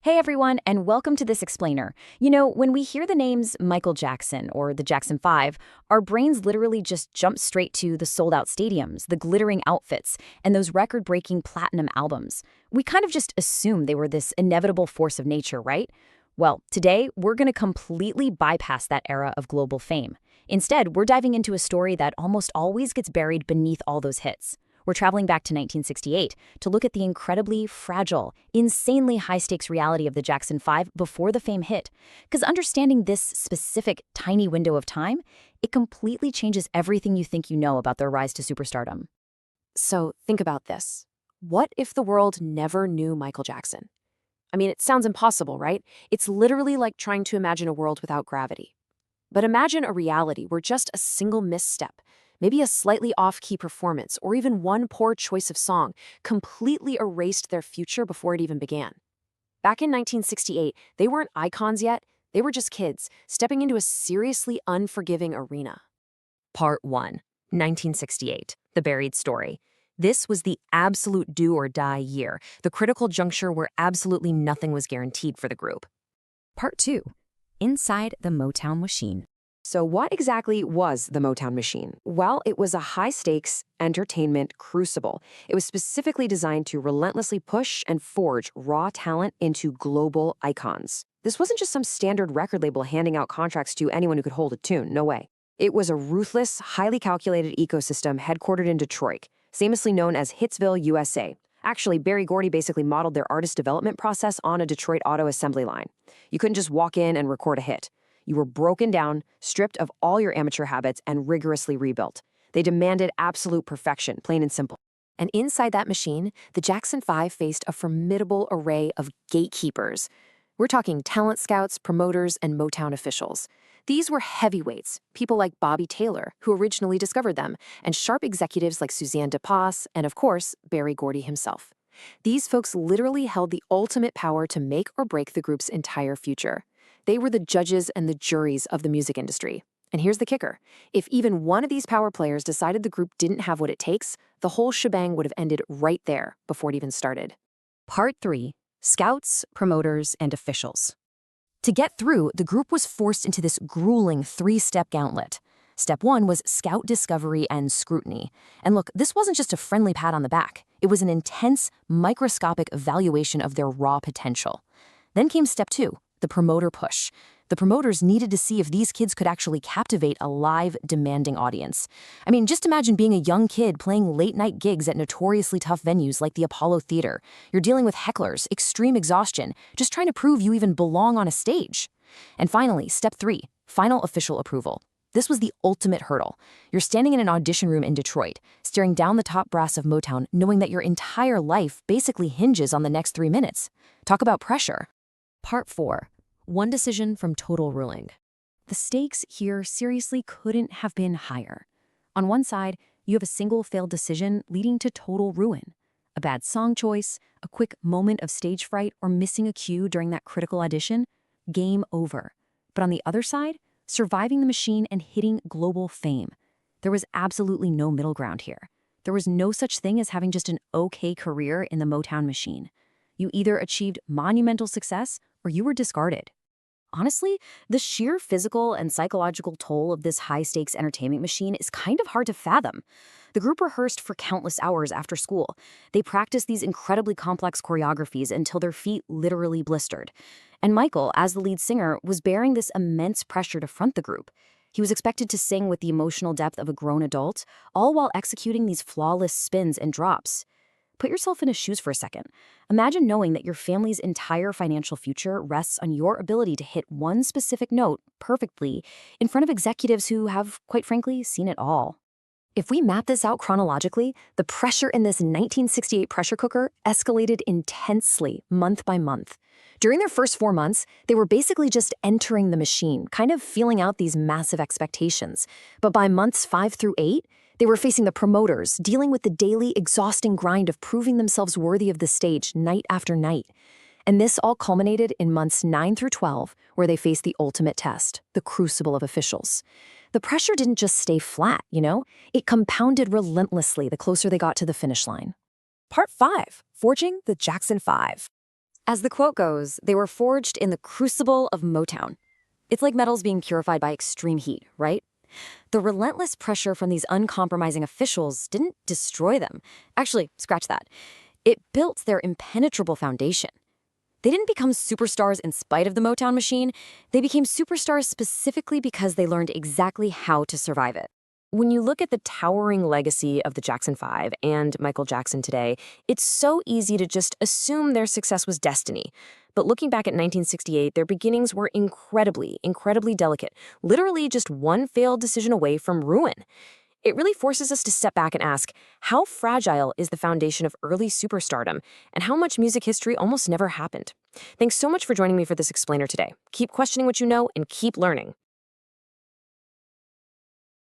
Hey everyone, and welcome to This Explainer. You know, when we hear the names Michael Jackson or the Jackson 5, our brains literally just jump straight to the sold-out stadiums, the glittering outfits, and those record-breaking platinum albums. We kind of just assume they were this inevitable force of nature, right? Well, today, we're going to completely bypass that era of global fame. Instead, we're diving into a story that almost always gets buried beneath all those hits. We're traveling back to 1968 to look at the incredibly fragile, insanely high-stakes reality of the Jackson 5 before the fame hit. Because understanding this specific tiny window of time, it completely changes everything you think you know about their rise to superstardom. So think about this. What if the world never knew Michael Jackson? I mean, it sounds impossible, right? It's literally like trying to imagine a world without gravity. But imagine a reality where just a single misstep, maybe a slightly off-key performance, or even one poor choice of song completely erased their future before it even began. Back in 1968, they weren't icons yet, they were just kids, stepping into a seriously unforgiving arena. Part 1, 1968, The Buried Story. This was the absolute do-or-die year, the critical juncture where absolutely nothing was guaranteed for the group. Part 2. Inside the Motown Machine. So what exactly was the Motown Machine? Well, it was a high-stakes entertainment crucible. It was specifically designed to relentlessly push and forge raw talent into global icons. This wasn't just some standard record label handing out contracts to anyone who could hold a tune, no way. It was a ruthless, highly calculated ecosystem headquartered in Detroit, famously known as Hitsville, USA. Actually, Berry Gordy basically modeled their artist development process on a Detroit auto assembly line. You couldn't just walk in and record a hit. You were broken down, stripped of all your amateur habits, and rigorously rebuilt. They demanded absolute perfection, plain and simple. And inside that machine, the Jackson 5 faced a formidable array of gatekeepers. We're talking talent scouts, promoters, and Motown officials. These were heavyweights, people like Bobby Taylor, who originally discovered them, and sharp executives like Suzanne DePass, and of course, Berry Gordy himself. These folks literally held the ultimate power to make or break the group's entire future. They were the judges and the juries of the music industry. And here's the kicker. If even one of these power players decided the group didn't have what it takes, the whole shebang would have ended right there before it even started. Part 3. Scouts, promoters, and officials. To get through, the group was forced into this grueling three-step gauntlet. Step 1 was scout discovery and scrutiny. And look, this wasn't just a friendly pat on the back. It was an intense, microscopic evaluation of their raw potential. Then came Step 2, the promoter push. The promoters needed to see if these kids could actually captivate a live, demanding audience. I mean, just imagine being a young kid playing late-night gigs at notoriously tough venues like the Apollo Theater. You're dealing with hecklers, extreme exhaustion, just trying to prove you even belong on a stage. And finally, Step 3, final official approval. This was the ultimate hurdle. You're standing in an audition room in Detroit, staring down the top brass of Motown, knowing that your entire life basically hinges on the next 3 minutes. Talk about pressure. Part 4. One decision from total ruin. The stakes here seriously couldn't have been higher. On one side, you have a single failed decision leading to total ruin. A bad song choice, a quick moment of stage fright, or missing a cue during that critical audition. Game over. But on the other side, surviving the machine and hitting global fame. There was absolutely no middle ground here. There was no such thing as having just an okay career in the Motown machine. You either achieved monumental success or you were discarded. Honestly, the sheer physical and psychological toll of this high-stakes entertainment machine is kind of hard to fathom. The group rehearsed for countless hours after school. They practiced these incredibly complex choreographies until their feet literally blistered. And Michael, as the lead singer, was bearing this immense pressure to front the group. He was expected to sing with the emotional depth of a grown adult, all while executing these flawless spins and drops. Put yourself in his shoes for a second. Imagine knowing that your family's entire financial future rests on your ability to hit one specific note perfectly in front of executives who have, quite frankly, seen it all. If we map this out chronologically, the pressure in this 1968 pressure cooker escalated intensely month by month. During their first 4 months, they were basically just entering the machine, kind of feeling out these massive expectations. But by months 5 through 8, they were facing the promoters, dealing with the daily, exhausting grind of proving themselves worthy of the stage night after night. And this all culminated in months 9 through 12, where they faced the ultimate test, the crucible of officials. The pressure didn't just stay flat, It compounded relentlessly the closer they got to the finish line. Part 5, Forging the Jackson 5. As the quote goes, they were forged in the crucible of Motown. It's like metals being purified by extreme heat, right? The relentless pressure from these uncompromising officials didn't destroy them. Actually, scratch that. It built their impenetrable foundation. They didn't become superstars in spite of the Motown machine. They became superstars specifically because they learned exactly how to survive it. When you look at the towering legacy of the Jackson 5 and Michael Jackson today, it's so easy to just assume their success was destiny. But looking back at 1968, their beginnings were incredibly delicate, literally just one failed decision away from ruin. It really forces us to step back and ask, how fragile is the foundation of early superstardom, and how much music history almost never happened? Thanks so much for joining me for this explainer today. Keep questioning what you know and keep learning.